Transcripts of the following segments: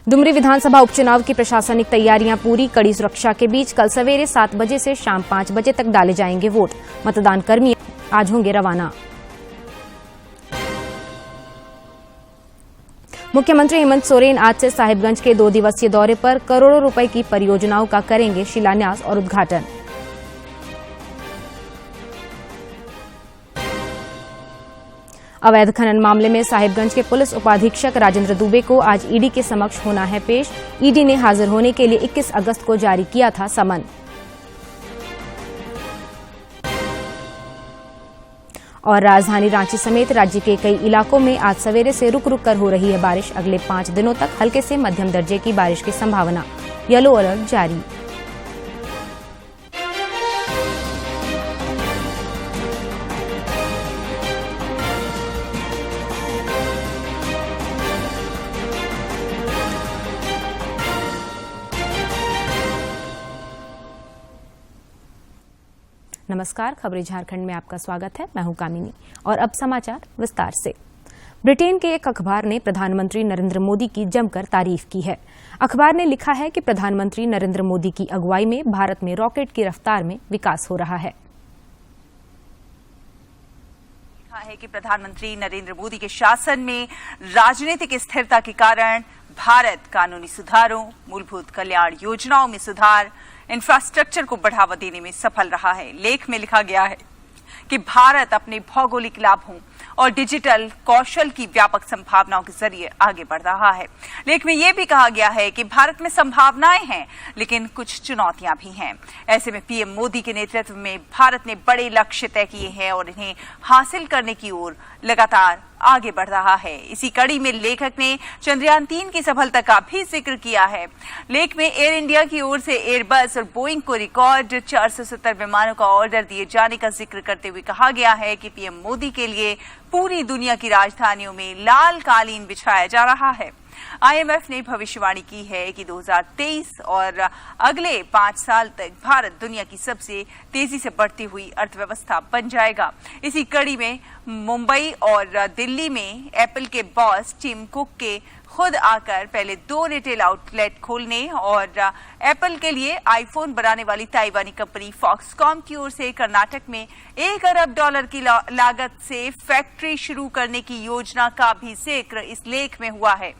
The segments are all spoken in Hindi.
डुमरी विधानसभा उपचुनाव की प्रशासनिक तैयारियां पूरी। कड़ी सुरक्षा के बीच कल सवेरे 7 बजे से शाम 5 बजे तक डाले जाएंगे वोट। मतदान कर्मी आज होंगे रवाना। मुख्यमंत्री हेमंत सोरेन आज से साहिबगंज के 2 दिवसीय दौरे पर करोड़ों रुपए की परियोजनाओं का करेंगे शिलान्यास और उद्घाटन। अवैध खनन मामले में साहिबगंज के पुलिस उपाधीक्षक राजेंद्र दुबे को आज ईडी के समक्ष होना है पेश। ईडी ने हाजिर होने के लिए 21 अगस्त को जारी किया था समन। और राजधानी रांची समेत राज्य के कई इलाकों में आज सवेरे से रुक रुक कर हो रही है बारिश। अगले 5 दिनों तक हल्के से मध्यम दर्जे की बारिश की संभावना। येलो अलर्ट जारी। नमस्कार, खबरें झारखंड में आपका स्वागत है। मैं हूं कामिनी और अब समाचार विस्तार से। ब्रिटेन के एक अखबार ने प्रधानमंत्री नरेंद्र मोदी की जमकर तारीफ की है। अखबार ने लिखा है कि प्रधानमंत्री नरेंद्र मोदी की अगुवाई में भारत में रॉकेट की रफ्तार में विकास हो रहा है। कि प्रधानमंत्री नरेंद्र मोदी के शासन में राजनीतिक स्थिरता के कारण भारत कानूनी सुधारों, मूलभूत कल्याण योजनाओं में सुधार, इंफ्रास्ट्रक्चर को बढ़ावा देने में सफल रहा है। लेख में लिखा गया है कि भारत अपने भौगोलिक लाभों और डिजिटल कौशल की व्यापक संभावनाओं के जरिए आगे बढ़ रहा है। लेख में यह भी कहा गया है कि भारत में संभावनाएं हैं, लेकिन कुछ चुनौतियां भी हैं। ऐसे में पीएम मोदी के नेतृत्व में भारत ने बड़े लक्ष्य तय किए हैं और इन्हें हासिल करने की ओर लगातार आगे बढ़ रहा है। इसी कड़ी में लेखक ने चंद्रयान 3 की सफलता का भी जिक्र किया है। लेख में एयर इंडिया की ओर से एयरबस और बोइंग को रिकॉर्ड 470 विमानों का ऑर्डर दिए जाने का जिक्र करते हुए कहा गया है कि पीएम मोदी के लिए पूरी दुनिया की राजधानियों में लाल कालीन बिछाया जा रहा है। आईएमएफ ने भविष्यवाणी की है कि 2023 और अगले 5 साल तक भारत दुनिया की सबसे तेजी से बढ़ती हुई अर्थव्यवस्था बन जाएगा। इसी कड़ी में मुंबई और दिल्ली में एप्पल के बॉस टिम कुक के खुद आकर पहले 2 रिटेल आउटलेट खोलने और एप्पल के लिए आईफोन बनाने वाली ताइवानी कंपनी फॉक्सकॉम की ओर से कर्नाटक में $1 अरब की लागत से फैक्ट्री शुरू करने की योजना का भी जिक्र इस लेख में हुआ है।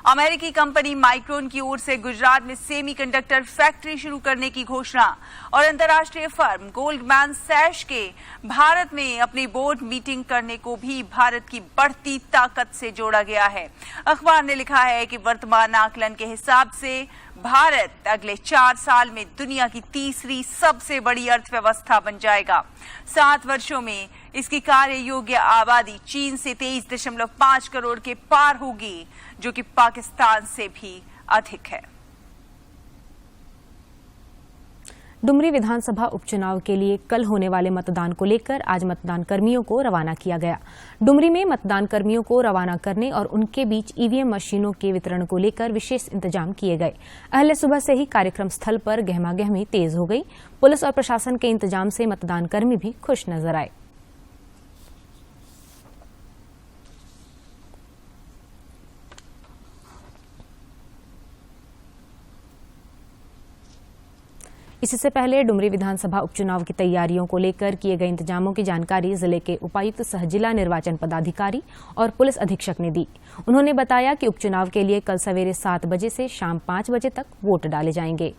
अमेरिकी कंपनी माइक्रोन की ओर से गुजरात में सेमीकंडक्टर फैक्ट्री शुरू करने की घोषणा और अंतर्राष्ट्रीय फर्म गोल्डमैन सैश के भारत में अपनी बोर्ड मीटिंग करने को भी भारत की बढ़ती ताकत से जोड़ा गया है। अखबार ने लिखा है कि वर्तमान आकलन के हिसाब से भारत अगले 4 साल में दुनिया की तीसरी सबसे बड़ी अर्थव्यवस्था बन जाएगा। 7 वर्षों में इसकी कार्य योग्य आबादी चीन से 23.5 करोड़ के पार होगी, जो कि पाकिस्तान से भी अधिक है। डुमरी विधानसभा उपचुनाव के लिए कल होने वाले मतदान को लेकर आज मतदान कर्मियों को रवाना किया गया। डुमरी में मतदान कर्मियों को रवाना करने और उनके बीच ईवीएम मशीनों के वितरण को लेकर विशेष इंतजाम किए गए। अहले सुबह से ही कार्यक्रम स्थल पर गहमागहमी तेज हो गई। पुलिस और प्रशासन के इंतजाम से मतदान कर्मी भी खुश नजर आए। इससे पहले डुमरी विधानसभा उपचुनाव की तैयारियों को लेकर किए गए इंतजामों की जानकारी जिले के उपायुक्त सह जिला निर्वाचन पदाधिकारी और पुलिस अधीक्षक ने दी। उन्होंने बताया कि उपचुनाव के लिए कल सवेरे 7 बजे से शाम 5 बजे तक वोट डाले जाएंगे।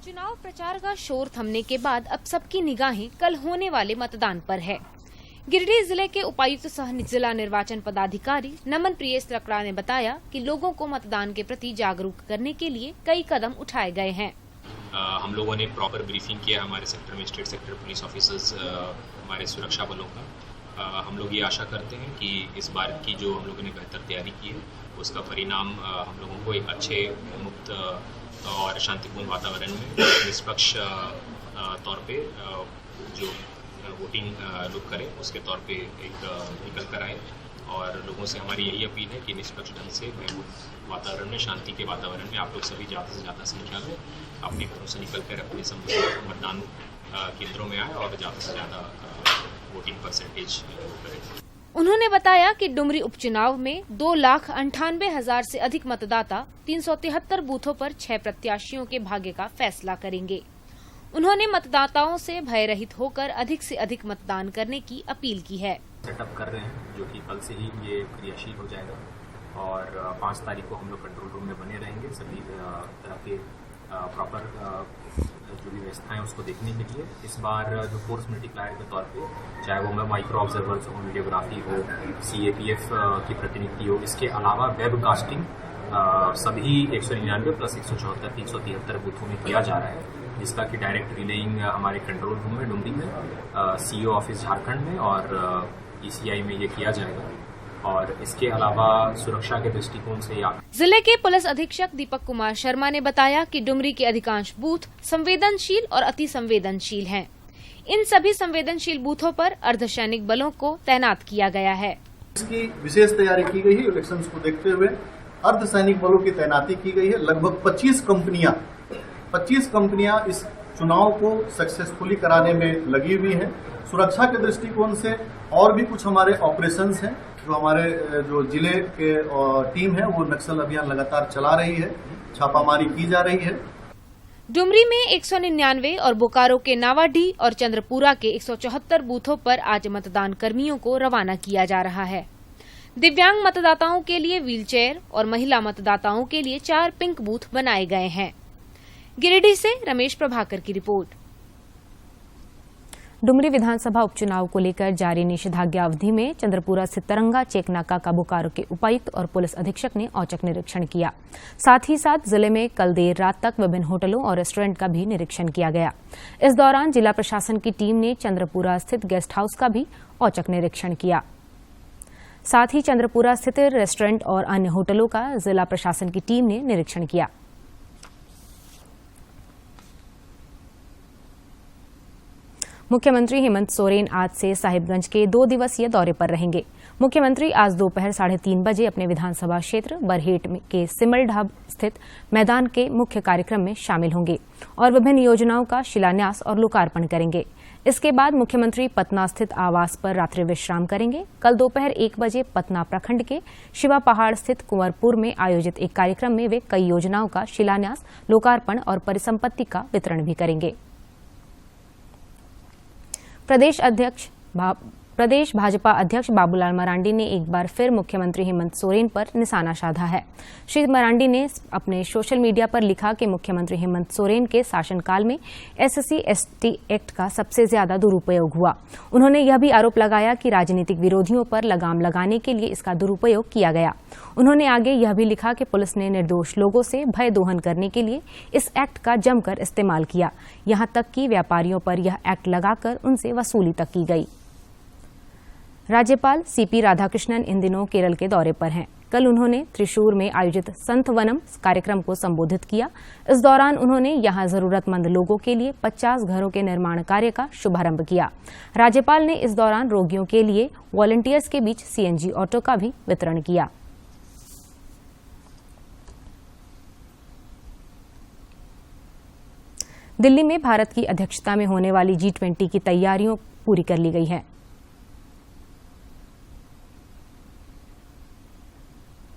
चुनाव प्रचार का शोर थमने के बाद अब सबकी निगाहें कल होने वाले मतदान पर है। गिरिडीह जिले के उपायुक्त सह जिला निर्वाचन पदाधिकारी नमन प्रिय लकड़ा ने बताया कि लोगों को मतदान के प्रति जागरूक करने के लिए कई कदम उठाए गए हैं। हम लोगों ने प्रॉपर ब्रीफिंग किया हमारे सेक्टर में, स्टेट सेक्टर पुलिस ऑफिसर्स, हमारे सुरक्षा बलों का। हम लोग ये आशा करते हैं कि इस बार की जो हम लोगों ने बेहतर तैयारी की है उसका परिणाम हम लोगों को एक अच्छे, मुक्त और शांतिपूर्ण वातावरण में निष्पक्ष तौर पे जो वोटिंग लोग करें उसके तौर पे एक निकल कर आए। और लोगों से हमारी यही अपील है कि निष्पक्ष ढंग से वातावरण में, शांति के वातावरण में आप लोग सभी ज़्यादा से ज़्यादा संख्या में अपने घरों से निकल कर अपने मतदान केंद्रों में आए और ज़्यादा से ज़्यादा वोटिंग परसेंटेज करें। उन्होंने बताया कि डुमरी उपचुनाव में 2,98,000 से अधिक मतदाता 373 बूथों पर 6 प्रत्याशियों के भाग्य का फैसला करेंगे। उन्होंने मतदाताओं से भय रहित होकर अधिक से अधिक मतदान करने की अपील की है। सेटअप कर रहे हैं जो कि कल से ही ये क्रियाशील हो जाएगा और 5 तारीख को हम लोग कंट्रोल रूम में बने रहेंगे सभी तरह के प्रॉपर जो भी व्यवस्थाएं उसको देखने के लिए। इस बार जो फोर्स मल्टीप्लायर के तौर पे चाहे वो माइक्रो ऑब्जर्वर्स हो, वीडियोग्राफी हो, CAPF की प्रतिनिधि हो, इसके अलावा वेब कास्टिंग सभी 199 प्लस 174 373 बूथों में किया जा रहा है, जिसका कि डायरेक्ट रिलेइंग हमारे कंट्रोल रूम में डुमरी में, CO ऑफिस झारखंड में और ECI में ये किया जाएगा। और इसके अलावा सुरक्षा के दृष्टिकोण से जिले के पुलिस अधीक्षक दीपक कुमार शर्मा ने बताया कि डुमरी के अधिकांश बूथ संवेदनशील और अति संवेदनशील हैं। इन सभी संवेदनशील बूथों पर अर्धसैनिक बलों को तैनात किया गया है। इसकी विशेष तैयारी की गई है। इलेक्शंस को देखते हुए अर्धसैनिक बलों की तैनाती की गई है। लगभग 25 कंपनियां इस चुनाव को सक्सेसफुली कराने में लगी हुई हैं। सुरक्षा के दृष्टिकोण से और भी कुछ हमारे ऑपरेशंस हैं जो हमारे जो जिले के टीम है वो नक्सल अभियान लगातार चला रही है, छापामारी की जा रही है। डुमरी में 199 और बोकारो के नावाडीह और चंद्रपुरा के 174 बूथों पर आज मतदान कर्मियों को रवाना किया जा रहा है। दिव्यांग मतदाताओं के लिए व्हीलचेयर और महिला मतदाताओं के लिए 4 पिंक बूथ बनाए गए हैं। गिरिडीह से रमेश प्रभाकर की रिपोर्ट। डुमरी विधानसभा उपचुनाव को लेकर जारी निषेधाज्ञा अवधि में चंद्रपुरा स्थित तरंगा चेक नाका का बोकारो के उपायुक्त और पुलिस अधीक्षक ने औचक निरीक्षण किया। साथ ही साथ जिले में कल देर रात तक विभिन्न होटलों और रेस्टोरेंट का भी निरीक्षण किया गया। इस दौरान जिला प्रशासन की टीम ने चंद्रपुरा स्थित गेस्ट हाउस का भी औचक निरीक्षण किया। साथ ही चंद्रपुरा स्थित रेस्टोरेंट और अन्य होटलों का जिला प्रशासन की टीम ने निरीक्षण किया। मुख्यमंत्री हेमंत सोरेन आज से साहिबगंज के 2 दिवसीय दौरे पर रहेंगे। मुख्यमंत्री आज दोपहर 3:30 बजे अपने विधानसभा क्षेत्र बरहेट के सिमल ढाब स्थित मैदान के मुख्य कार्यक्रम में शामिल होंगे और विभिन्न योजनाओं का शिलान्यास और लोकार्पण करेंगे। इसके बाद मुख्यमंत्री पतना स्थित आवास पर रात्रि विश्राम करेंगे। कल दोपहर 1 बजे पतना प्रखंड के शिवा पहाड़ स्थित कुंवरपुर में आयोजित एक कार्यक्रम में वे कई योजनाओं का शिलान्यास, लोकार्पण और परिसंपत्ति का वितरण भी करेंगे। प्रदेश भाजपा अध्यक्ष बाबूलाल मरांडी ने एक बार फिर मुख्यमंत्री हेमंत सोरेन पर निशाना साधा है। श्री मरांडी ने अपने सोशल मीडिया पर लिखा कि मुख्यमंत्री हेमंत सोरेन के शासनकाल में SC/ST एक्ट का सबसे ज्यादा दुरुपयोग हुआ। उन्होंने यह भी आरोप लगाया कि राजनीतिक विरोधियों पर लगाम लगाने के लिए इसका दुरुपयोग किया गया। उन्होंने आगे यह भी लिखा कि पुलिस ने निर्दोष लोगों से भय दोहन करने के लिए इस एक्ट का जमकर इस्तेमाल किया, यहां तक कि व्यापारियों पर यह एक्ट लगाकर उनसे वसूली तक की गई। राज्यपाल CP राधाकृष्णन इन दिनों केरल के दौरे पर हैं। कल उन्होंने त्रिशूर में आयोजित संत वनम कार्यक्रम को संबोधित किया। इस दौरान उन्होंने यहां जरूरतमंद लोगों के लिए 50 घरों के निर्माण कार्य का शुभारंभ किया। राज्यपाल ने इस दौरान रोगियों के लिए वॉलंटियर्स के बीच CNG ऑटो का भी वितरण किया। दिल्ली में भारत की अध्यक्षता में होने वाली G20 की तैयारियों पूरी कर ली गई है।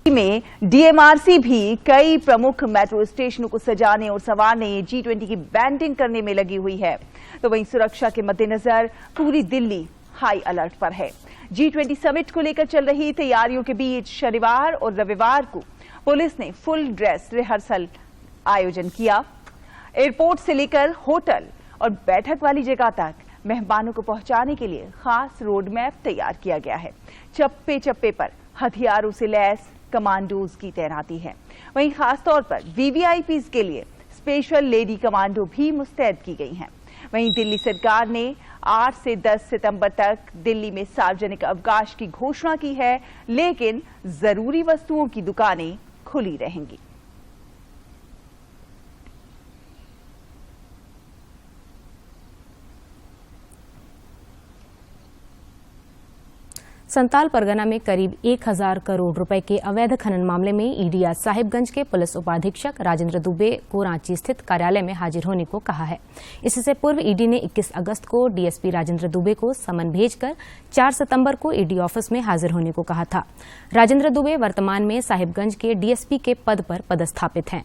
में DMRC भी कई प्रमुख मेट्रो स्टेशनों को सजाने और संवारने, G20 की बैंडिंग करने में लगी हुई है। तो वहीं सुरक्षा के मद्देनजर पूरी दिल्ली हाई अलर्ट पर है। G20 समिट को लेकर चल रही तैयारियों के बीच शनिवार और रविवार को पुलिस ने फुल ड्रेस रिहर्सल आयोजन किया। एयरपोर्ट से लेकर होटल और बैठक वाली जगह तक मेहमानों को पहुंचाने के लिए खास रोड मैप तैयार किया गया है। चप्पे चप्पे पर हथियारों से लैस कमांडोज की तैनाती है। वहीं खासतौर पर VVIPs के लिए स्पेशल लेडी कमांडो भी मुस्तैद की गई हैं। वहीं दिल्ली सरकार ने 8 से 10 सितंबर तक दिल्ली में सार्वजनिक अवकाश की घोषणा की है, लेकिन जरूरी वस्तुओं की दुकानें खुली रहेंगी। संताल परगना में करीब 1000 करोड़ रुपए के अवैध खनन मामले में ईडी आज साहिबगंज के पुलिस उपाधीक्षक राजेंद्र दुबे को रांची स्थित कार्यालय में हाजिर होने को कहा है। इससे पूर्व ईडी ने 21 अगस्त को डीएसपी राजेंद्र दुबे को समन भेजकर 4 सितंबर को ईडी ऑफिस में हाजिर होने को कहा था। राजेंद्र दुबे वर्तमान में साहिबगंज के डीएसपी के पद पर पदस्थापित हैं।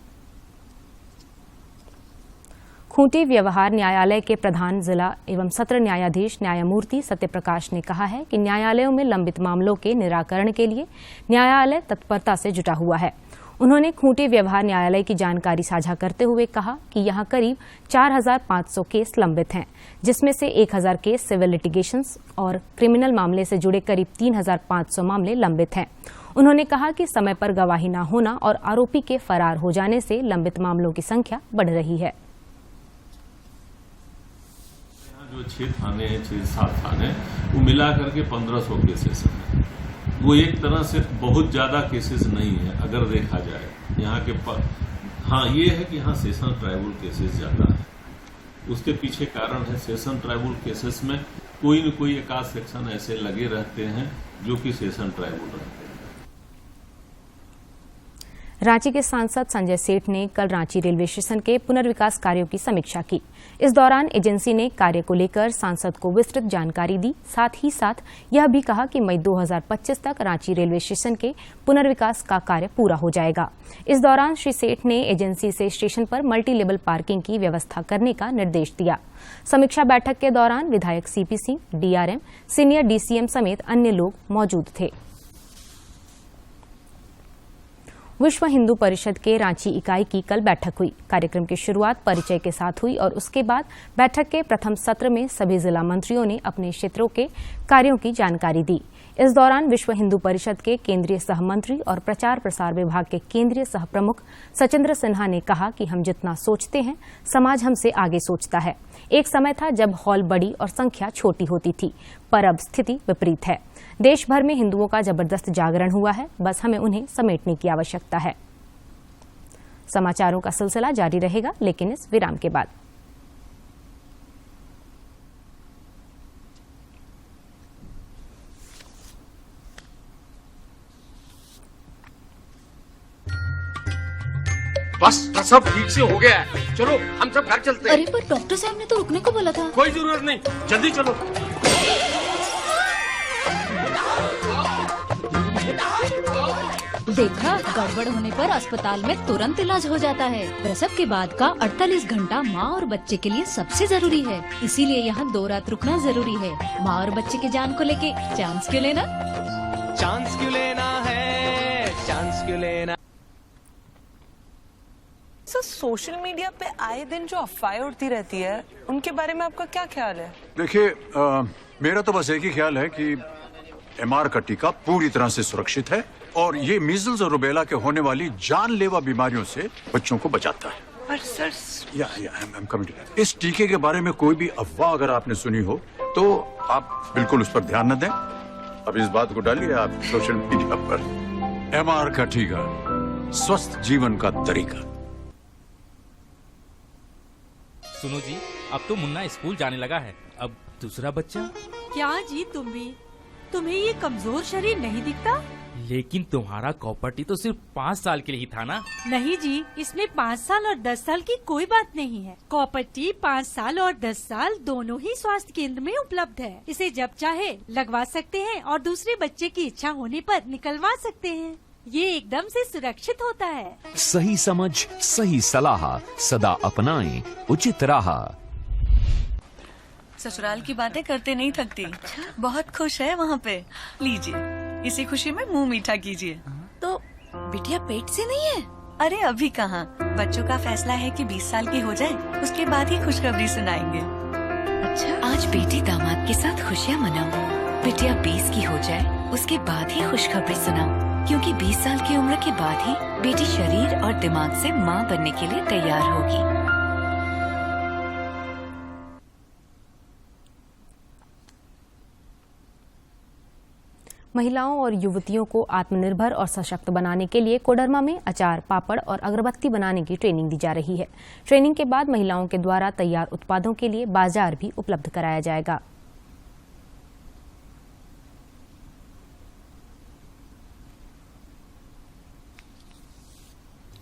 खूंटी व्यवहार न्यायालय के प्रधान जिला एवं सत्र न्यायाधीश न्यायमूर्ति सत्यप्रकाश ने कहा है कि न्यायालयों में लंबित मामलों के निराकरण के लिए न्यायालय तत्परता से जुटा हुआ है। उन्होंने खूंटी व्यवहार न्यायालय की जानकारी साझा करते हुए कहा कि यहां करीब 4500 केस लंबित हैं, जिसमें से 1000 केस सिविल लिटिगेशंस और क्रिमिनल मामले से जुड़े करीब 3500 मामले लंबित हैं। उन्होंने कहा कि समय पर गवाही न होना और आरोपी के फरार हो जाने से लंबित मामलों की संख्या बढ़ रही है। जो 6 थाने हैं, 6-7 थाने, वो मिला करके 1500 केसेस हैं। वो एक तरह से बहुत ज्यादा केसेस नहीं है अगर देखा जाए यहाँ के हाँ ये है कि यहाँ सेशन ट्राइब्यूनल केसेस ज्यादा है। उसके पीछे कारण है सेशन ट्राइब्यूनल केसेस में कोई न कोई एक आध सेक्शन ऐसे लगे रहते हैं जो कि सेशन ट्राइब्यूनल रहते हैं। रांची के सांसद संजय सेठ ने कल रांची रेलवे स्टेशन के पुनर्विकास कार्यों की समीक्षा की। इस दौरान एजेंसी ने कार्य को लेकर सांसद को विस्तृत जानकारी दी। साथ ही साथ यह भी कहा कि मई 2025 तक रांची रेलवे स्टेशन के पुनर्विकास का कार्य पूरा हो जाएगा। इस दौरान श्री सेठ ने एजेंसी से स्टेशन पर मल्टी लेवल पार्किंग की व्यवस्था करने का निर्देश दिया। समीक्षा बैठक के दौरान विधायक CP Singh, DRM, senior DCM समेत अन्य लोग मौजूद थे। विश्व हिंदू परिषद के रांची इकाई की कल बैठक हुई। कार्यक्रम की शुरुआत परिचय के साथ हुई और उसके बाद बैठक के प्रथम सत्र में सभी जिला मंत्रियों ने अपने क्षेत्रों के कार्यों की जानकारी दी। इस दौरान विश्व हिंदू परिषद के केंद्रीय सहमंत्री और प्रचार प्रसार विभाग के केंद्रीय सह प्रमुख सचिंद्र सिन्हा ने कहा कि हम जितना सोचते हैं, समाज हमसे आगे सोचता है। एक समय था जब हॉल बड़ी और संख्या छोटी होती थी, पर अब स्थिति विपरीत है। देश भर में हिंदुओं का जबरदस्त जागरण हुआ है, बस हमें उन्हें समेटने की आवश्यकता है। समाचारों का सिलसिला जारी रहेगा, लेकिन इस विराम के बाद। बस सब ठीक से हो गया है। चलो हम सब घर चलते हैं। अरे पर डॉक्टर साहब ने तो रुकने को बोला था। कोई जरूरत नहीं, जल्दी चलो। देखा, गड़बड़ होने पर अस्पताल में तुरंत इलाज हो जाता है। प्रसव के बाद का 48 घंटा माँ और बच्चे के लिए सबसे जरूरी है। इसीलिए यहाँ 2 रात रुकना जरूरी है। माँ और बच्चे की जान को लेके चांस क्यों लेना? चांस क्यों लेना है, चांस क्यों लेना। सोशल मीडिया पे आए दिन जो अफवाहें उड़ती रहती है, उनके बारे में आपका क्या ख्याल है? देखिए, मेरा तो बस एक ही ख्याल है कि एमआर का टीका पूरी तरह से सुरक्षित है और ये मीजल्स और रुबेला के होने वाली जानलेवा बीमारियों से बच्चों को बचाता है। पर सर, इस टीके के बारे में कोई भी अफवाह अगर आपने सुनी हो तो आप बिल्कुल उस पर ध्यान न दें। अब इस बात को डालिए आप सोशल मीडिया पर। एमआर का टीका, स्वस्थ जीवन का तरीका। सुनो जी, अब तो मुन्ना स्कूल जाने लगा है, अब दूसरा बच्चा। क्या जी तुम्हें ये कमजोर शरीर नहीं दिखता? लेकिन तुम्हारा कॉपर्टी तो सिर्फ 5 साल के लिए ही था ना? नहीं जी, इसमें 5 साल और 10 साल की कोई बात नहीं है। कॉपर्टी 5 साल और 10 साल दोनों ही स्वास्थ्य केंद्र में उपलब्ध है। इसे जब चाहे लगवा सकते हैं और दूसरे बच्चे की इच्छा होने पर निकलवा सकते हैं। ये एकदम से सुरक्षित होता है। सही समझ, सही सलाह, सदा अपनाएं उचित राह। ससुराल की बातें करते नहीं थकती। बहुत खुश है वहाँ पे। लीजिए, इसी खुशी में मुंह मीठा कीजिए। तो बिटिया पेट से नहीं है? अरे अभी कहाँ, बच्चों का फैसला है कि 20 साल की हो जाए, उसके बाद ही खुशखबरी सुनाएंगे। अच्छा, आज बेटी दामाद के साथ खुशियाँ मनाओ। बिटिया 20 की हो जाए, उसके बाद ही खुशखबरी सुनाओ, क्योंकि 20 साल की उम्र के बाद ही बेटी शरीर और दिमाग से माँ बनने के लिए तैयार होगी। महिलाओं और युवतियों को आत्मनिर्भर और सशक्त बनाने के लिए कोडरमा में अचार, पापड़ और अगरबत्ती बनाने की ट्रेनिंग दी जा रही है। ट्रेनिंग के बाद महिलाओं के द्वारा तैयार उत्पादों के लिए बाजार भी उपलब्ध कराया जाएगा।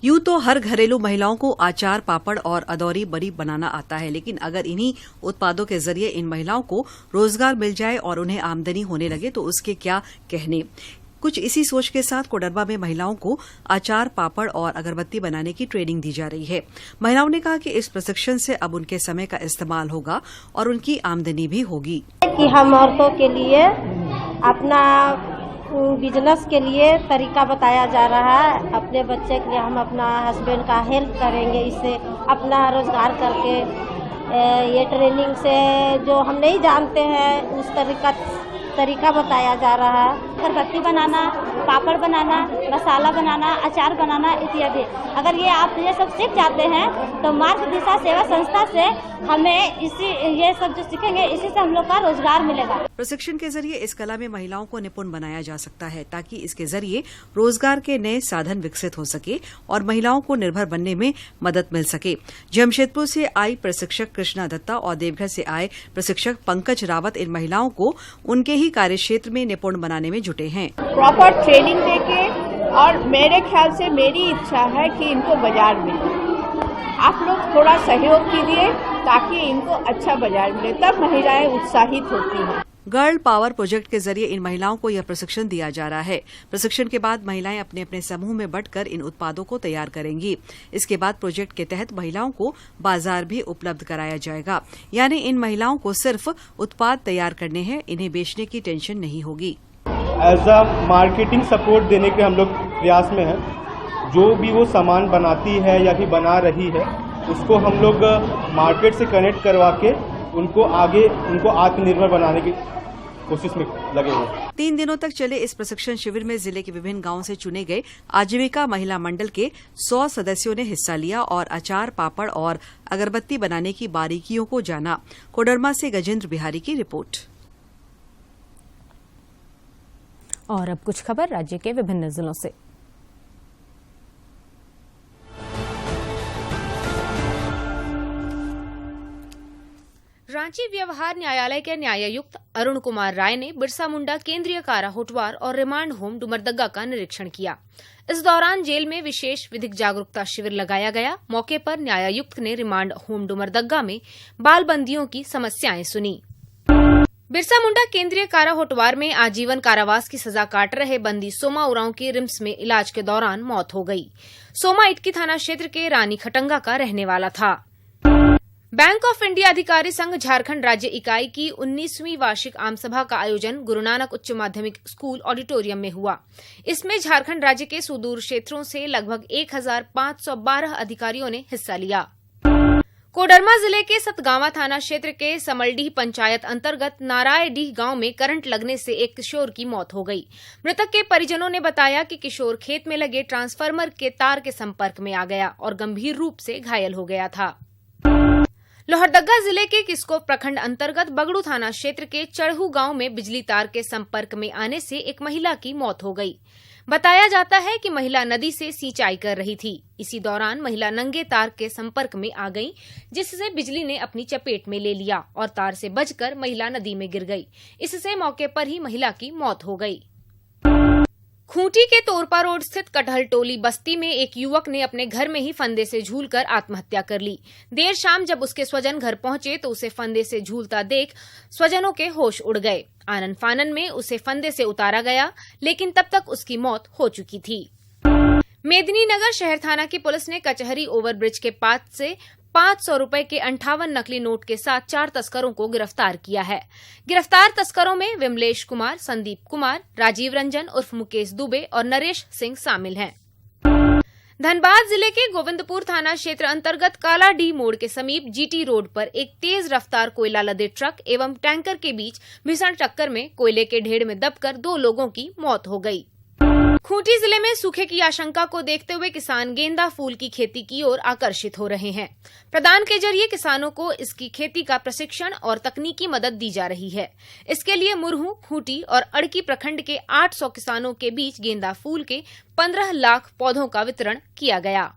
यूं तो हर घरेलू महिलाओं को अचार, पापड़ और अदौरी बरी बनाना आता है, लेकिन अगर इन्हीं उत्पादों के जरिए इन महिलाओं को रोजगार मिल जाए और उन्हें आमदनी होने लगे तो उसके क्या कहने। कुछ इसी सोच के साथ कोडरमा में महिलाओं को अचार, पापड़ और अगरबत्ती बनाने की ट्रेनिंग दी जा रही है। महिलाओं ने कहा कि इस प्रशिक्षण से अब उनके समय का इस्तेमाल होगा और उनकी आमदनी भी होगी। कि हम औरतों के लिए अपना बिजनेस के लिए तरीका बताया जा रहा है। अपने बच्चे के लिए हम अपना हस्बैंड का हेल्प करेंगे, इससे अपना रोजगार करके ये ट्रेनिंग से जो हम नहीं जानते हैं उस तरीका बताया जा रहा है। अगरबत्ती बनाना, पापड़ बनाना, मसाला बनाना, अचार बनाना इत्यादि। अगर ये आप ये सब सीख जाते हैं तो मार्ग दिशा सेवा संस्था से हमें ये सब जो सीखेंगे इसी से हम लोग का रोजगार मिलेगा। प्रशिक्षण के जरिए इस कला में महिलाओं को निपुण बनाया जा सकता है ताकि इसके जरिए रोजगार के नए साधन विकसित हो सके और महिलाओं को निर्भर बनने में मदद मिल सके। जमशेदपुर से आई प्रशिक्षक कृष्णा दत्ता और देवघर से आए प्रशिक्षक पंकज रावत इन महिलाओं को उनके ही कार्यक्षेत्र में निपुण बनाने में जुटे हैं। प्रॉपर ट्रेनिंग देके और मेरे ख्याल से मेरी इच्छा है कि इनको बाजार मिले। आप लोग थोड़ा सहयोग कीजिए ताकि इनको अच्छा बाजार मिले, तब महिलाएं उत्साहित होती हैं। गर्ल पावर प्रोजेक्ट के जरिए इन महिलाओं को यह प्रशिक्षण दिया जा रहा है। प्रशिक्षण के बाद महिलाएं अपने अपने समूह में बंटकर इन उत्पादों को तैयार करेंगी। इसके बाद प्रोजेक्ट के तहत महिलाओं को बाजार भी उपलब्ध कराया जाएगा, यानी इन महिलाओं को सिर्फ उत्पाद तैयार करने हैं, इन्हें बेचने की टेंशन नहीं होगी। एज अ मार्केटिंग सपोर्ट देने के हम लोग प्रयास में हैं। जो भी वो सामान बनाती है या फिर बना रही है उसको हम लोग मार्केट से कनेक्ट करवा के उनको आत्मनिर्भर बनाने की कोशिश में लगे हुए। 3 दिनों तक चले इस प्रशिक्षण शिविर में जिले के विभिन्न गांवों से चुने गए आजीविका महिला मंडल के 100 सदस्यों ने हिस्सा लिया और अचार, पापड़ और अगरबत्ती बनाने की बारीकियों को जाना। कोडरमा से गजेंद्र बिहारी की रिपोर्ट। और अब कुछ खबर राज्य के विभिन्न जिलों से। रांची व्यवहार न्यायालय के न्यायायुक्त अरुण कुमार राय ने बिरसा मुंडा केंद्रीय कारा होटवार और रिमांड होम डुमरदग्गा का निरीक्षण किया। इस दौरान जेल में विशेष विधिक जागरूकता शिविर लगाया गया। मौके पर न्यायायुक्त ने रिमांड होम डुमरदग्गा में बाल बंदियों की समस्याएं सुनी। बिरसा मुंडा केंद्रीय कारा होटवार में आजीवन कारावास की सजा काट रहे बंदी सोमा उरांव की रिम्स में इलाज के दौरान मौत हो गई। सोमा इटकी थाना क्षेत्र के रानी खटंगा का रहने वाला था। बैंक ऑफ इंडिया अधिकारी संघ झारखंड राज्य इकाई की 19वीं वार्षिक आमसभा का आयोजन गुरु नानक उच्च माध्यमिक स्कूल ऑडिटोरियम में हुआ। इसमें झारखंड राज्य के सुदूर क्षेत्रों से लगभग 1512 अधिकारियों ने हिस्सा लिया। कोडरमा जिले के सतगावा थाना क्षेत्र के समलडीह पंचायत अंतर्गत नारायडीह गांव में करंट लगने से एक किशोर की मौत हो गई। मृतक के परिजनों ने बताया कि किशोर खेत में लगे ट्रांसफार्मर के तार के संपर्क में आ गया और गंभीर रूप से घायल हो गया था। लोहरदगा जिले के किस्को प्रखंड अंतर्गत बगड़ू थाना क्षेत्र के चढ़ू गांव में बिजली तार के संपर्क में आने से एक महिला की मौत हो गई। बताया जाता है कि महिला नदी से सिंचाई कर रही थी। इसी दौरान महिला नंगे तार के संपर्क में आ गई, जिससे बिजली ने अपनी चपेट में ले लिया और तार से बचकर महिला नदी में गिर गई। इससे मौके पर ही महिला की मौत हो गई। खूंटी के तोरपा रोड स्थित कटहल टोली बस्ती में एक युवक ने अपने घर में ही फंदे से झूलकर आत्महत्या कर ली। देर शाम जब उसके स्वजन घर पहुंचे तो उसे फंदे से झूलता देख स्वजनों के होश उड़ गए। आनन फानन में उसे फंदे से उतारा गया, लेकिन तब तक उसकी मौत हो चुकी थी। मेदिनीनगर शहर थाना की पुलिस ने कचहरी ओवरब्रिज के पास से 500 रुपए के 58 नकली नोट के साथ 4 तस्करों को गिरफ्तार किया है। गिरफ्तार तस्करों में विमलेश कुमार, संदीप कुमार, राजीव रंजन उर्फ मुकेश दुबे और नरेश सिंह शामिल हैं। धनबाद जिले के गोविंदपुर थाना क्षेत्र अंतर्गत कालाडीह मोड़ के समीप जीटी रोड पर एक तेज रफ्तार कोयला लदे ट्रक एवं टैंकर के बीच भीषण टक्कर में कोयले के ढेर में दबकर 2 लोगों की मौत हो गई। खूंटी जिले में सूखे की आशंका को देखते हुए किसान गेंदा फूल की खेती की ओर आकर्षित हो रहे हैं। प्रदान के जरिए किसानों को इसकी खेती का प्रशिक्षण और तकनीकी मदद दी जा रही है। इसके लिए मुरहू, खूंटी और अड़की प्रखंड के 800 किसानों के बीच गेंदा फूल के 15 लाख पौधों का वितरण किया गया।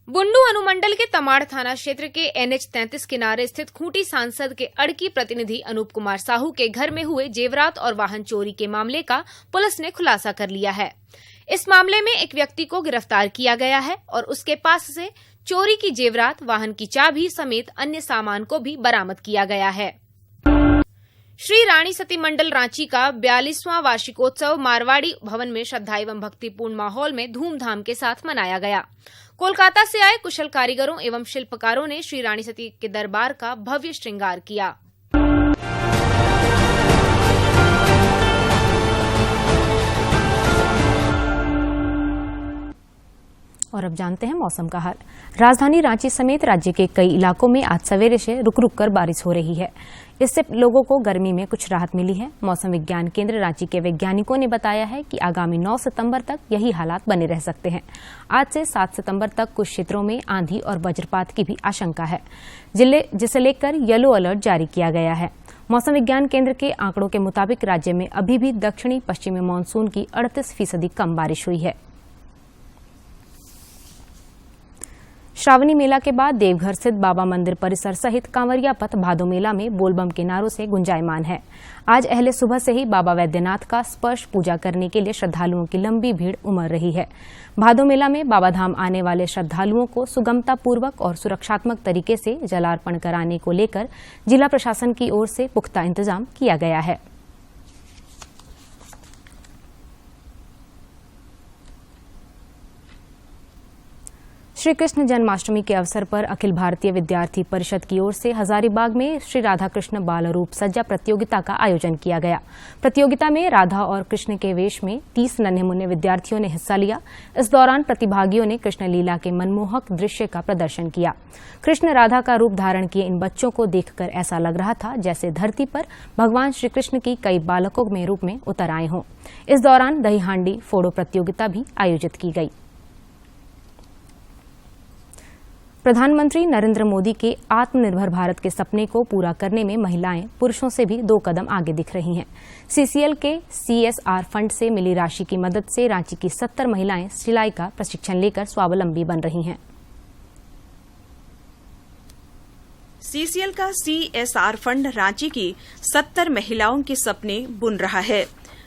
बुंडू अनुमंडल के तमाड़ थाना क्षेत्र के NH 33 किनारे स्थित खूंटी सांसद के अड़की प्रतिनिधि अनूप कुमार साहू के घर में हुए जेवरात और वाहन चोरी के मामले का पुलिस ने खुलासा कर लिया है। इस मामले में एक व्यक्ति को गिरफ्तार किया गया है और उसके पास से चोरी की जेवरात, वाहन की चाबी समेत अन्य सामान को भी बरामद किया गया है। श्री रानी सती मंडल रांची का 42वां वार्षिकोत्सव मारवाड़ी भवन में श्रद्धा एवं भक्तिपूर्ण माहौल में धूमधाम के साथ मनाया गया। कोलकाता से आए कुशल कारीगरों एवं शिल्पकारों ने श्री रानी सती के दरबार का भव्य श्रृंगार किया। और अब जानते हैं मौसम का हाल। राजधानी रांची समेत राज्य के कई इलाकों में आज सवेरे से रुक रुक कर बारिश हो रही है। इससे लोगों को गर्मी में कुछ राहत मिली है। मौसम विज्ञान केंद्र रांची के वैज्ञानिकों ने बताया है कि आगामी 9 सितंबर तक यही हालात बने रह सकते हैं। आज से 7 सितंबर तक कुछ क्षेत्रों में आंधी और वज्रपात की भी आशंका है, जिसे लेकर येलो अलर्ट जारी किया गया है। मौसम विज्ञान केंद्र के आंकड़ों के मुताबिक राज्य में अभी भी दक्षिणी पश्चिमी मानसून की 38% कम बारिश हुई है। श्रावणी मेला के बाद देवघर स्थित बाबा मंदिर परिसर सहित कांवरिया पथ भादो मेला में बोलबम के नारों से गुंजायमान है। आज अहले सुबह से ही बाबा वैद्यनाथ का स्पर्श पूजा करने के लिए श्रद्धालुओं की लंबी भीड़ उमड़ रही है। भादो मेला में बाबाधाम आने वाले श्रद्धालुओं को सुगमता पूर्वक और सुरक्षात्मक तरीके से जलार्पण कराने को लेकर जिला प्रशासन की ओर से पुख्ता इंतजाम किया गया है। श्री कृष्ण जन्माष्टमी के अवसर पर अखिल भारतीय विद्यार्थी परिषद की ओर से हजारीबाग में श्री राधा कृष्ण बाल रूप सज्जा प्रतियोगिता का आयोजन किया गया। प्रतियोगिता में राधा और कृष्ण के वेश में 30 नन्हे मुन्ने विद्यार्थियों ने हिस्सा लिया। इस दौरान प्रतिभागियों ने कृष्ण लीला के मनमोहक दृश्य का प्रदर्शन किया। कृष्ण राधा का रूप धारण किए इन बच्चों को देखकर ऐसा लग रहा था जैसे धरती पर भगवान श्री कृष्ण की कई बालकों में रूप में उतर आए हों। इस दौरान दही हांडी फोड़ो प्रतियोगिता भी आयोजित की गई। प्रधानमंत्री नरेंद्र मोदी के आत्मनिर्भर भारत के सपने को पूरा करने में महिलाएं पुरुषों से भी 2 कदम आगे दिख रही हैं। सीसीएल के CSR फंड से मिली राशि की मदद से रांची की 70 महिलाएं सिलाई का प्रशिक्षण लेकर स्वावलंबी बन रही हैं। सीसीएल का CSR फंड रांची की 70 महिलाओं के सपने बुन रहा है।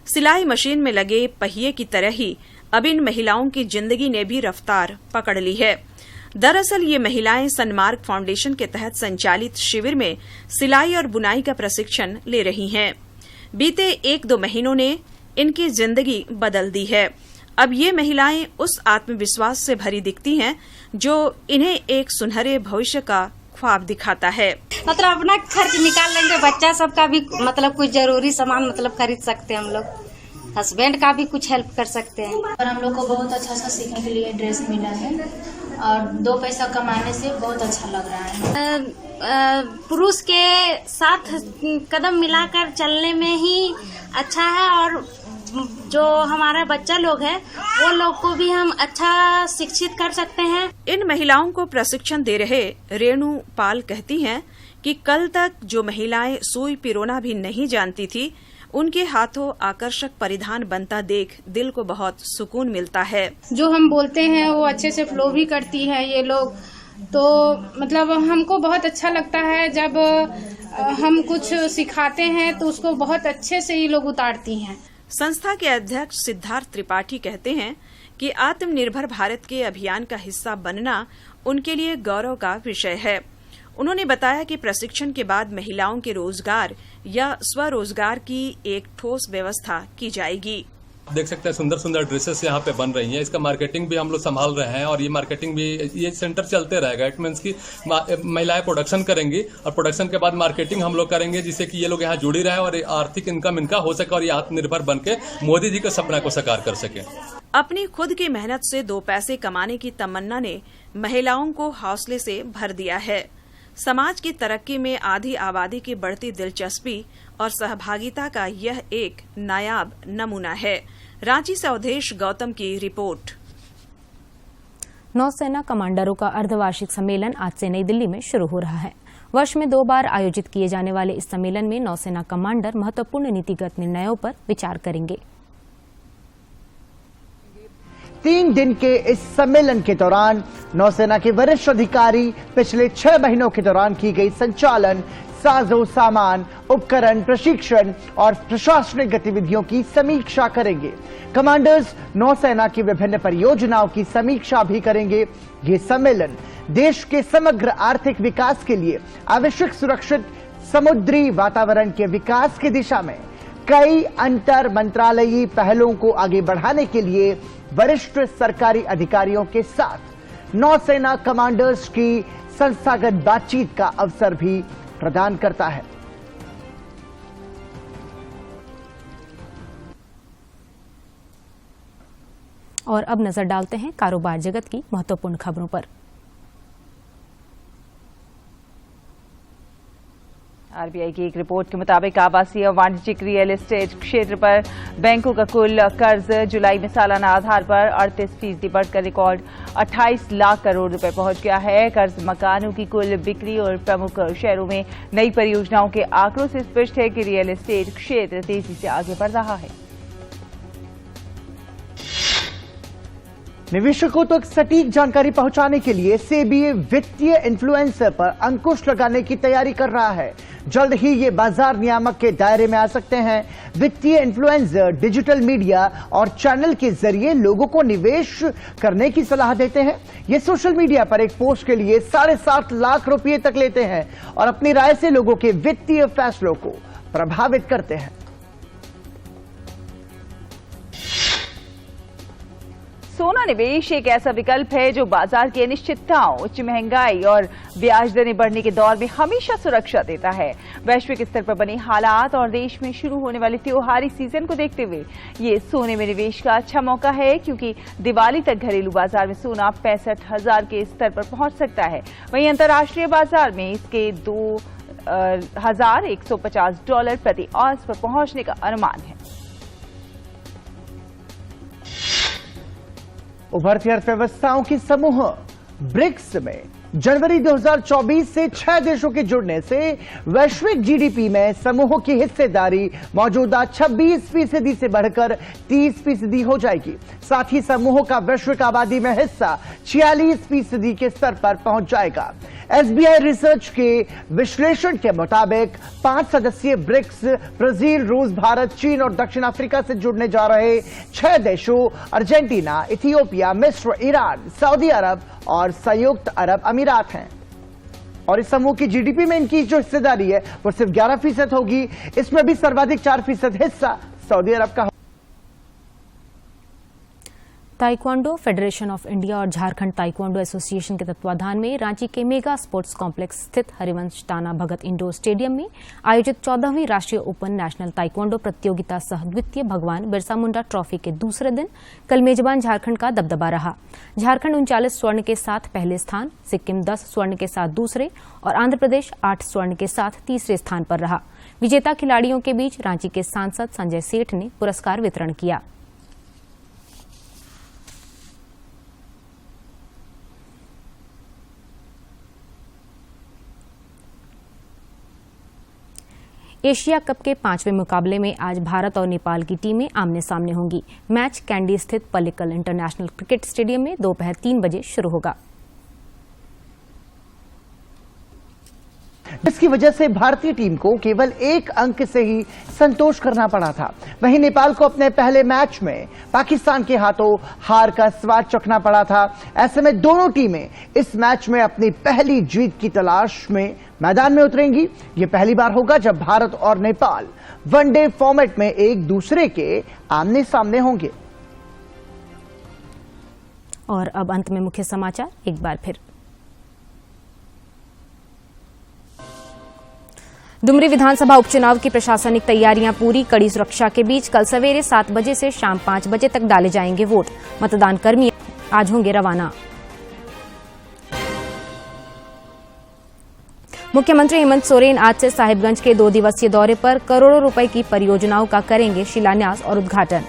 सिलाई मशीन में लगे पहिए की तरह ही अब इन महिलाओं की जिंदगी ने भी रफ्तार पकड़ ली है। दरअसल ये महिलाएं सनमार्ग फाउंडेशन के तहत संचालित शिविर में सिलाई और बुनाई का प्रशिक्षण ले रही हैं। बीते 1-2 महीनों ने इनकी जिंदगी बदल दी है। अब ये महिलाएं उस आत्मविश्वास से भरी दिखती हैं जो इन्हें एक सुनहरे भविष्य का ख्वाब दिखाता है। मतलब अपना खर्च निकाल लेंगे, बच्चा सबका भी मतलब कुछ जरूरी सामान मतलब खरीद सकते हैं हम लोग, हस्बैंड का भी कुछ हेल्प कर सकते हैं। और हम लोग को बहुत अच्छा सा सीखने के लिए ड्रेस मिला है और 2 पैसा कमाने से बहुत अच्छा लग रहा है। पुरुष के साथ कदम मिलाकर चलने में ही अच्छा है और जो हमारा बच्चा लोग है वो लोग को भी हम अच्छा शिक्षित कर सकते हैं। इन महिलाओं को प्रशिक्षण दे रहे रेणु पाल कहती हैं कि कल तक जो महिलाएं सुई पिरोना भी नहीं जानती थी, उनके हाथों आकर्षक परिधान बनता देख दिल को बहुत सुकून मिलता है। जो हम बोलते हैं वो अच्छे से फ्लो भी करती है ये लोग, तो मतलब हमको बहुत अच्छा लगता है जब हम कुछ सिखाते हैं तो उसको बहुत अच्छे से ये लोग उतारती हैं। संस्था के अध्यक्ष सिद्धार्थ त्रिपाठी कहते हैं कि आत्मनिर्भर भारत के अभियान का हिस्सा बनना उनके लिए गौरव का विषय है। उन्होंने बताया कि प्रशिक्षण के बाद महिलाओं के रोजगार या स्वरोजगार की एक ठोस व्यवस्था की जाएगी। देख सकते हैं सुंदर सुंदर ड्रेसेस यहाँ पे बन रही हैं। इसका मार्केटिंग भी हम लोग संभाल रहे हैं और ये मार्केटिंग भी ये सेंटर चलते रहेगा। इट मीन्स की महिलाएं प्रोडक्शन करेंगी और प्रोडक्शन के बाद मार्केटिंग हम लोग करेंगे जिससे कि ये लोग यहाँ जुड़ी रहे और आर्थिक इनकम इनका हो सके और ये आत्मनिर्भर बन के मोदी जी के सपना को साकार कर सके। अपनी खुद की मेहनत से 2 पैसे कमाने की तमन्ना ने महिलाओं को हौसले से भर दिया है। समाज की तरक्की में आधी आबादी की बढ़ती दिलचस्पी और सहभागिता का यह एक नायाब नमूना है। रांची से अवधेश गौतम की रिपोर्ट। नौसेना कमांडरों का अर्धवार्षिक सम्मेलन आज से नई दिल्ली में शुरू हो रहा है। वर्ष में 2 बार आयोजित किए जाने वाले इस सम्मेलन में नौसेना कमांडर महत्वपूर्ण नीतिगत निर्णयों पर विचार करेंगे। 3 दिन के इस सम्मेलन के दौरान नौसेना के वरिष्ठ अधिकारी पिछले 6 महीनों के दौरान की गई संचालन, साजो सामान, उपकरण, प्रशिक्षण और प्रशासनिक गतिविधियों की समीक्षा करेंगे। कमांडर्स नौसेना की विभिन्न परियोजनाओं की समीक्षा भी करेंगे। ये सम्मेलन देश के समग्र आर्थिक विकास के लिए आवश्यक सुरक्षित समुद्री वातावरण के विकास की दिशा में कई अंतर मंत्रालयीय पहलों को आगे बढ़ाने के लिए वरिष्ठ सरकारी अधिकारियों के साथ नौसेना कमांडर्स की संस्थागत बातचीत का अवसर भी प्रदान करता है। और अब नजर डालते हैं कारोबार जगत की महत्वपूर्ण खबरों पर। आरबीआई की एक रिपोर्ट के मुताबिक आवासीय और वाणिज्यिक रियल एस्टेट क्षेत्र पर बैंकों का कुल कर्ज जुलाई में सालाना आधार पर 38% बढ़कर रिकॉर्ड 28 लाख करोड़ रुपए पहुंच गया है। कर्ज मकानों की कुल बिक्री और प्रमुख शहरों में नई परियोजनाओं के आंकड़ों से स्पष्ट है कि रियल एस्टेट क्षेत्र तेजी से आगे बढ़ रहा है। निवेशकों तक सटीक जानकारी पहुंचाने के लिए सेबी वित्तीय इन्फ्लुएंसर पर अंकुश लगाने की तैयारी कर रहा है। जल्द ही ये बाजार नियामक के दायरे में आ सकते हैं। वित्तीय इन्फ्लुएंसर डिजिटल मीडिया और चैनल के जरिए लोगों को निवेश करने की सलाह देते हैं। ये सोशल मीडिया पर एक पोस्ट के लिए 7.5 लाख रुपए तक लेते हैं और अपनी राय से लोगों के वित्तीय फैसलों को प्रभावित करते हैं। सोना निवेश एक ऐसा विकल्प है जो बाजार की अनिश्चितताओं, उच्च महंगाई और ब्याज दरें बढ़ने के दौर में हमेशा सुरक्षा देता है। वैश्विक स्तर पर बने हालात और देश में शुरू होने वाले त्योहारी सीजन को देखते हुए ये सोने में निवेश का अच्छा मौका है, क्योंकि दिवाली तक घरेलू बाजार में सोना 65,000 के स्तर पर पहुंच सकता है। वहीं अंतर्राष्ट्रीय बाजार में इसके $2,150 प्रति औंस पर पहुंचने का अनुमान है। उभरती अर्थव्यवस्थाओं की समूह ब्रिक्स में जनवरी 2024 से 6 देशों के जुड़ने से वैश्विक जीडीपी में समूह की हिस्सेदारी मौजूदा 26% से बढ़कर 30% हो जाएगी। साथ ही समूह का वैश्विक आबादी में हिस्सा 46% के स्तर पर पहुंच जाएगा। एसबीआई रिसर्च के विश्लेषण के मुताबिक 5 सदस्यीय ब्रिक्स ब्राजील, रूस, भारत, चीन और दक्षिण अफ्रीका से जुड़ने जा रहे 6 देशों अर्जेंटीना, इथियोपिया, मिस्र, ईरान, सऊदी अरब और संयुक्त अरब अमीरात हैं। और इस समूह की जीडीपी में इनकी जो हिस्सेदारी है वो सिर्फ 11% होगी। इसमें भी सर्वाधिक 4% हिस्सा सऊदी अरब का। ताइक्वांडो फेडरेशन ऑफ इंडिया और झारखंड ताइक्वांडो एसोसिएशन के तत्वाधान में रांची के मेगा स्पोर्ट्स कॉम्प्लेक्स स्थित हरिवंश टाना भगत इंडोर स्टेडियम में आयोजित 14वीं राष्ट्रीय ओपन नेशनल ताइक्वांडो प्रतियोगिता सह द्वितीय भगवान बिरसा मुंडा ट्रॉफी के दूसरे दिन कल मेजबान झारखंड का दबदबा रहा। झारखंड 39 स्वर्ण के साथ पहले स्थान, सिक्किम 10 स्वर्ण के साथ दूसरे और आंध्र प्रदेश 8 स्वर्ण के साथ तीसरे स्थान पर रहा। विजेता खिलाड़ियों के बीच रांची के सांसद संजय सेठ ने पुरस्कार वितरण किया। एशिया कप के 5वें मुकाबले में आज भारत और नेपाल की टीमें आमने सामने होंगी। मैच कैंडी स्थित पल्लिकल इंटरनेशनल क्रिकेट स्टेडियम में दोपहर 3 बजे शुरू होगा, जिसकी वजह से भारतीय टीम को केवल 1 अंक से ही संतोष करना पड़ा था। वहीं नेपाल को अपने पहले मैच में पाकिस्तान के हाथों हार का स्वाद चखना पड़ा था। ऐसे में दोनों टीमें इस मैच में अपनी पहली जीत की तलाश में मैदान में उतरेंगी। ये पहली बार होगा जब भारत और नेपाल वनडे फॉर्मेट में एक दूसरे के आमने सामने होंगे। और अब अंत में मुख्य समाचार एक बार फिर। डुमरी विधानसभा उपचुनाव की प्रशासनिक तैयारियां पूरी। कड़ी सुरक्षा के बीच कल सवेरे 7 बजे से शाम 5 बजे तक डाले जाएंगे वोट। मतदान कर्मी आज होंगे रवाना। मुख्यमंत्री हेमंत सोरेन आज से साहिबगंज के 2 दिवसीय दौरे पर करोड़ों रुपए की परियोजनाओं का करेंगे शिलान्यास और उद्घाटन।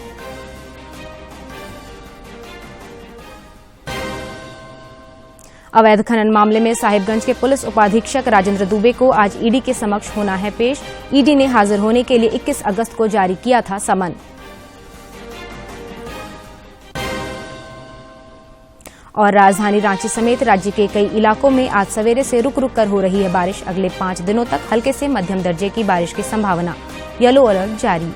अवैध खनन मामले में साहिबगंज के पुलिस उपाधीक्षक राजेंद्र दुबे को आज ईडी के समक्ष होना है पेश। ईडी ने हाजिर होने के लिए 21 अगस्त को जारी किया था समन। और राजधानी रांची समेत राज्य के कई इलाकों में आज सवेरे से रुक रुक कर हो रही है बारिश। अगले 5 दिनों तक हल्के से मध्यम दर्जे की बारिश की संभावना। येलो अलर्ट जारी।